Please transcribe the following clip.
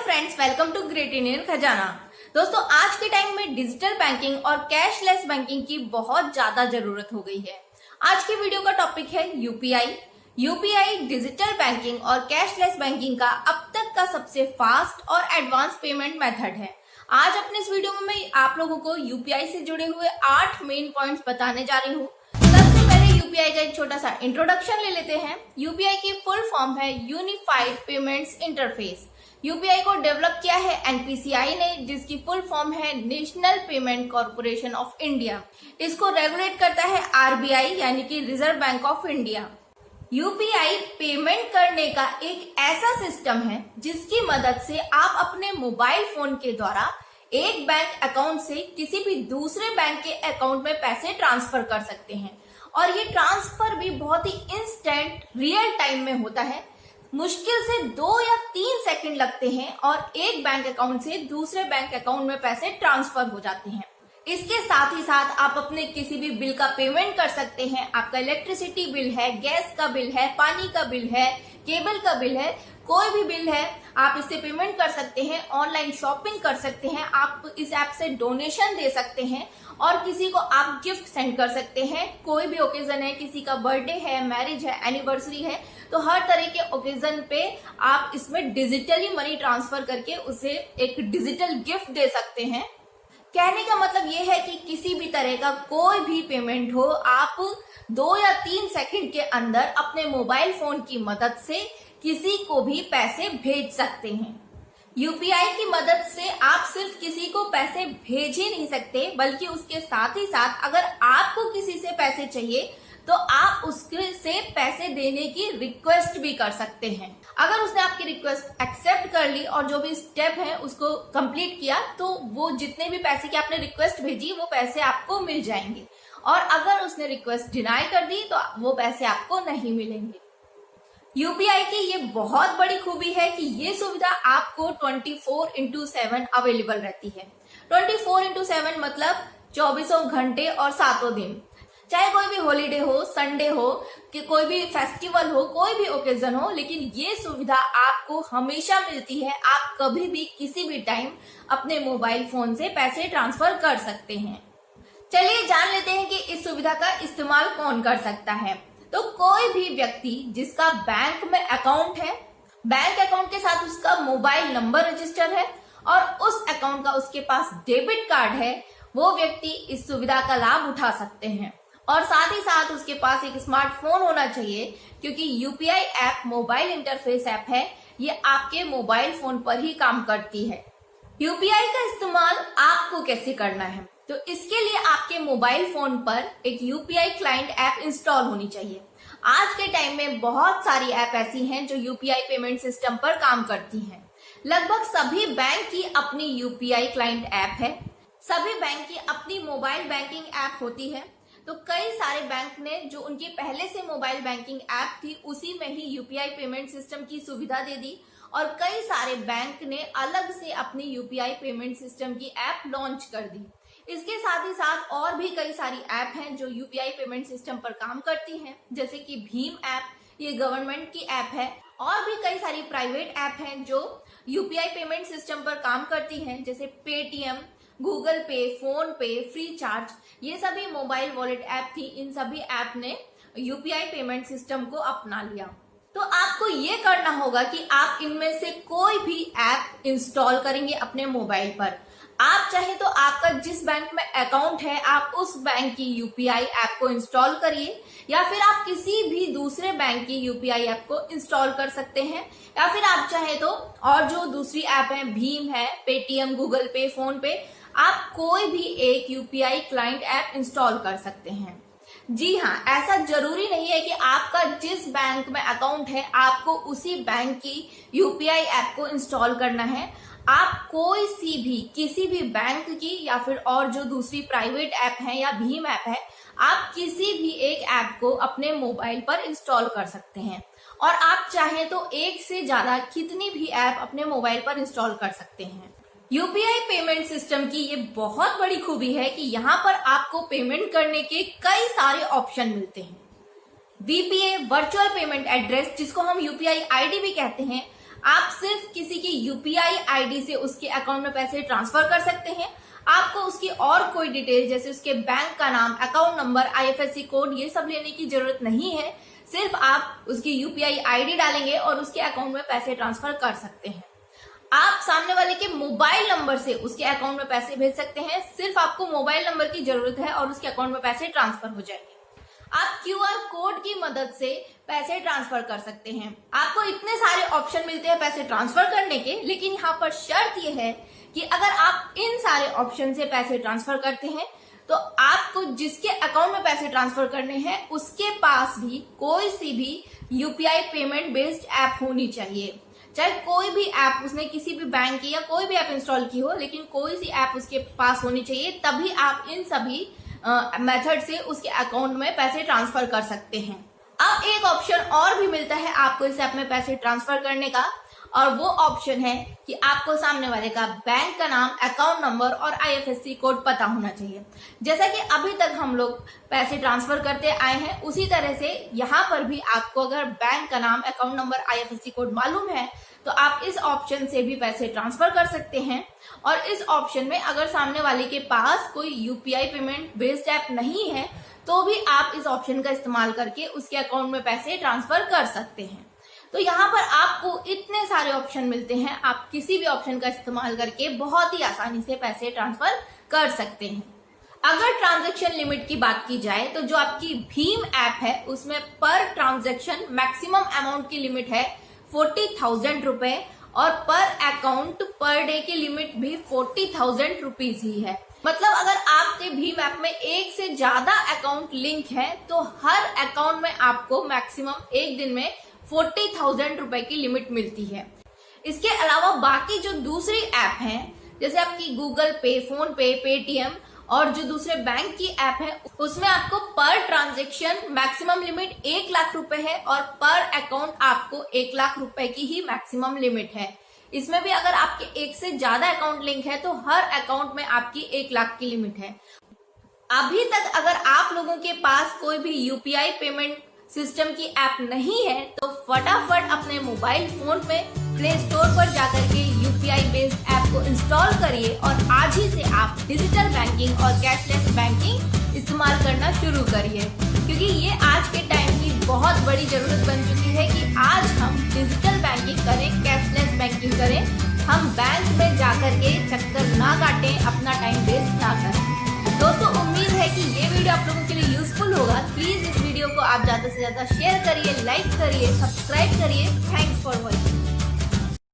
Friends, welcome to great Indian Khazana. दोस्तों, आज के टाइम में डिजिटल बैंकिंग और कैशलेस बैंकिंग की बहुत ज्यादा जरूरत हो गई है। आज की वीडियो का टॉपिक है यूपीआई। यूपीआई डिजिटल बैंकिंग और कैशलेस बैंकिंग का अब तक का सबसे फास्ट और एडवांस पेमेंट मेथड है। आज अपने इस वीडियो में मैं आप लोगों को यूपीआई से जुड़े हुए 8 मेन पॉइंट्स बताने जा रही हूँ। सबसे पहले यूपीआई का एक छोटा सा इंट्रोडक्शन ले लेते हैं। यूपीआई की फुल फॉर्म है यूनिफाइड पेमेंट्स इंटरफेस। यूपीआई को डेवलप किया है एनपीसीआई ने, जिसकी फुल फॉर्म है national payment corporation of India. इसको रेगुलेट करता है आरबीआई यानी कि reserve bank of India. UPI payment करने का एक ऐसा सिस्टम है जिसकी मदद से आप अपने मोबाइल फोन के द्वारा एक बैंक अकाउंट से किसी भी दूसरे बैंक के अकाउंट में पैसे ट्रांसफर कर सकते हैं। और ये ट्रांसफर भी बहुत ही इंस्टेंट रियल टाइम में होता है। मुश्किल से 2 या 3 सेकंड लगते हैं और एक बैंक अकाउंट से दूसरे बैंक अकाउंट में पैसे ट्रांसफर हो जाते हैं। इसके साथ ही साथ आप अपने किसी भी बिल का पेमेंट कर सकते हैं। आपका इलेक्ट्रिसिटी बिल है, गैस का बिल है, पानी का बिल है, केबल का बिल है, कोई भी बिल है, आप इससे पेमेंट कर सकते हैं। ऑनलाइन शॉपिंग कर सकते हैं, आप इस ऐप से डोनेशन दे सकते हैं और किसी को आप गिफ्ट सेंड कर सकते हैं। कोई भी ओकेजन है, किसी का बर्थडे है, मैरिज है, एनिवर्सरी है, तो हर तरह के ओकेजन पे आप इसमें डिजिटली मनी ट्रांसफर करके उसे एक डिजिटल गिफ्ट दे सकते हैं। कहने का मतलब ये है कि किसी भी तरह का कोई भी पेमेंट हो, आप 2 या 3 सेकंड के अंदर अपने मोबाइल फोन की मदद से किसी को भी पैसे भेज सकते हैं। यूपीआई की मदद से आप सिर्फ किसी को पैसे भेज ही नहीं सकते, बल्कि उसके साथ ही साथ अगर आपको किसी से पैसे चाहिए तो आप उसके से पैसे देने की रिक्वेस्ट भी कर सकते हैं। अगर उसने आपकी रिक्वेस्ट एक्सेप्ट कर ली और जो भी स्टेप है उसको कंप्लीट किया, तो वो जितने भी पैसे की आपने रिक्वेस्ट भेजी वो पैसे आपको मिल जाएंगे। और अगर उसने रिक्वेस्ट डिनाई कर दी तो वो पैसे आपको नहीं मिलेंगे। यूपीआई की ये बहुत बड़ी खूबी है कि ये सुविधा आपको 24/7 अवेलेबल रहती है। 24/7 मतलब 24 घंटे और 7 दिन। चाहे कोई भी हॉलीडे हो, संडे हो, कि कोई भी फेस्टिवल हो, कोई भी ओकेजन हो, लेकिन ये सुविधा आपको हमेशा मिलती है। आप कभी भी किसी भी टाइम अपने मोबाइल फोन से पैसे ट्रांसफर कर सकते हैं। चलिए जान लेते हैं कि इस सुविधा का इस्तेमाल कौन कर सकता है। तो कोई भी व्यक्ति जिसका बैंक में अकाउंट है, बैंक अकाउंट के साथ उसका मोबाइल नंबर रजिस्टर है और उस अकाउंट का उसके पास डेबिट कार्ड है, वो व्यक्ति इस सुविधा का लाभ उठा सकते हैं। और साथ ही साथ उसके पास एक स्मार्टफोन होना चाहिए, क्योंकि UPI app mobile interface app है। ये आपके मोबाइल फोन पर ही काम करती है। यूपीआई का इस्तेमाल आपको कैसे करना है, तो इसके लिए आपके मोबाइल फोन पर एक यूपीआई क्लाइंट ऐप इंस्टॉल होनी चाहिए। आज के टाइम में बहुत सारी ऐप ऐसी हैं जो यूपीआई पेमेंट सिस्टम पर काम करती हैं। लगभग सभी बैंक की अपनी यूपीआई क्लाइंट ऐप है। सभी बैंक की अपनी मोबाइल बैंकिंग ऐप होती है। तो कई सारे बैंक ने जो उनकी पहले से मोबाइल बैंकिंग ऐप थी उसी में ही यूपीआई पेमेंट सिस्टम की सुविधा दे दी, और कई सारे बैंक ने अलग से अपनी यूपीआई पेमेंट सिस्टम की ऐप लॉन्च कर दी। इसके साथ ही साथ और भी कई सारी ऐप हैं जो यूपीआई पेमेंट सिस्टम पर काम करती हैं, जैसे कि भीम ऐप, ये गवर्नमेंट की ऐप है। और भी कई सारी प्राइवेट ऐप हैं जो यूपीआई पेमेंट सिस्टम पर काम करती हैं, जैसे पेटीएम, गूगल पे, फोन पे, फ्री चार्ज, ये सभी मोबाइल वॉलेट ऐप थी। इन सभी ऐप ने यूपीआई पेमेंट सिस्टम को अपना लिया। तो आपको ये करना होगा कि आप इनमें से कोई भी ऐप इंस्टॉल करेंगे अपने मोबाइल पर। आप चाहे तो आपका जिस बैंक में अकाउंट है आप उस बैंक की यूपीआई ऐप को इंस्टॉल करिए, या फिर आप किसी भी दूसरे बैंक की यूपीआई ऐप को इंस्टॉल कर सकते हैं। या फिर आप चाहे तो और जो दूसरी ऐप है, भीम है, पेटीएम, गूगल पे, फोन पे, आप कोई भी एक यूपीआई क्लाइंट ऐप इंस्टॉल कर सकते हैं। जी हाँ, ऐसा जरूरी नहीं है कि आपका जिस बैंक में अकाउंट है आपको उसी बैंक की यूपीआई ऐप को इंस्टॉल करना है। आप कोई सी भी किसी भी बैंक की या फिर और जो दूसरी प्राइवेट ऐप है या भीम ऐप है, आप किसी भी एक ऐप को अपने मोबाइल पर इंस्टॉल कर सकते हैं। और आप चाहें तो एक से ज्यादा कितनी भी ऐप अपने मोबाइल पर इंस्टॉल कर सकते हैं। यूपीआई पेमेंट सिस्टम की ये बहुत बड़ी खूबी है कि यहाँ पर आपको पेमेंट करने के कई सारे ऑप्शन मिलते हैं। वीपीए, वर्चुअल पेमेंट एड्रेस, जिसको हम यूपीआई आईडी भी कहते हैं, आप सिर्फ किसी की यूपीआई आईडी से उसके अकाउंट में पैसे ट्रांसफर कर सकते हैं। आपको उसकी और कोई डिटेल जैसे उसके बैंक का नाम, अकाउंट नंबर, आईएफएससी कोड ये सब लेने की जरूरत नहीं है। सिर्फ आप उसकी यूपीआई आईडी डालेंगे और उसके अकाउंट में पैसे ट्रांसफर कर सकते हैं। आप सामने वाले के मोबाइल नंबर से उसके अकाउंट में पैसे भेज सकते हैं। सिर्फ आपको मोबाइल नंबर की जरूरत है और उसके अकाउंट में पैसे ट्रांसफर हो जाएंगे। आप क्यूआर कोड की मदद से पैसे ट्रांसफर कर सकते हैं। आपको इतने सारे ऑप्शन मिलते हैं पैसे ट्रांसफर करने के, लेकिन यहाँ पर शर्त यह है कि अगर आप इन सारे ऑप्शन से पैसे ट्रांसफर करते हैं तो आपको जिसके अकाउंट में पैसे ट्रांसफर करने हैं उसके पास भी कोई सी भी यूपीआई पेमेंट बेस्ड ऐप होनी चाहिए। चाहे कोई भी ऐप उसने किसी भी बैंक की या कोई भी ऐप इंस्टॉल की हो, लेकिन कोई सी ऐप उसके पास होनी चाहिए, तभी आप इन सभी मेथड से उसके अकाउंट में पैसे ट्रांसफर कर सकते हैं। अब एक ऑप्शन और भी मिलता है आपको इस ऐप में पैसे ट्रांसफर करने का, और वो ऑप्शन है कि आपको सामने वाले का बैंक का नाम, अकाउंट नंबर और आईएफएससी कोड पता होना चाहिए। जैसा कि अभी तक हम लोग पैसे ट्रांसफर करते आए हैं, उसी तरह से यहाँ पर भी आपको अगर बैंक का नाम, अकाउंट नंबर, आईएफएससी कोड मालूम है तो आप इस ऑप्शन से भी पैसे ट्रांसफर कर सकते हैं। और इस ऑप्शन में अगर सामने वाले के पास कोई यूपीआई पेमेंट बेस्ड ऐप नहीं है तो भी आप इस ऑप्शन का इस्तेमाल करके उसके अकाउंट में पैसे ट्रांसफर कर सकते हैं। तो यहाँ पर आपको इतने सारे ऑप्शन मिलते हैं, आप किसी भी ऑप्शन का इस्तेमाल करके बहुत ही आसानी से पैसे ट्रांसफर कर सकते हैं। अगर ट्रांजैक्शन लिमिट की बात की जाए तो जो आपकी भीम ऐप है उसमें पर ट्रांजैक्शन मैक्सिमम अमाउंट की लिमिट है 40,000 रुपए और पर अकाउंट पर डे की लिमिट भी 40,000 रुपीज ही है। मतलब अगर आपके भीम ऐप में एक से ज्यादा अकाउंट लिंक है तो हर अकाउंट में आपको मैक्सिमम एक दिन में 40,000 रुपए की लिमिट मिलती है। इसके अलावा बाकी जो दूसरी ऐप हैं जैसे आपकी गूगल पे, फोन पे, पेटीएम और जो दूसरे बैंक की ऐप है उसमें आपको पर ट्रांजैक्शन मैक्सिमम लिमिट 1 लाख रुपए है और पर अकाउंट आपको 1 लाख रुपए की ही मैक्सिमम लिमिट है। इसमें भी अगर आपके एक से ज्यादा अकाउंट लिंक है तो हर अकाउंट में आपकी 1 लाख की लिमिट है। अभी तक अगर आप लोगों के पास कोई भी यूपीआई पेमेंट सिस्टम की ऐप नहीं है तो फटाफट अपने मोबाइल फोन में प्ले स्टोर पर जाकर के यूपीआई बेस्ड ऐप को इंस्टॉल करिए और आज ही से आप डिजिटल बैंकिंग और कैशलेस बैंकिंग इस्तेमाल करना शुरू करिए, क्योंकि ये आज के टाइम की बहुत बड़ी जरूरत बन चुकी है कि आज हम डिजिटल बैंकिंग करें, कैशलेस बैंकिंग करें। हम बैंक में जाकर के चक्कर ना काटें, अपना टाइम वेस्ट ना करें। दोस्तों, उम्मीद है कि ये वीडियो आप लोगों के लिए यूजफुल होगा। प्लीज इस वीडियो को आप ज्यादा से ज्यादा शेयर करिए, लाइक करिए, सब्सक्राइब करिए। Thanks for watching.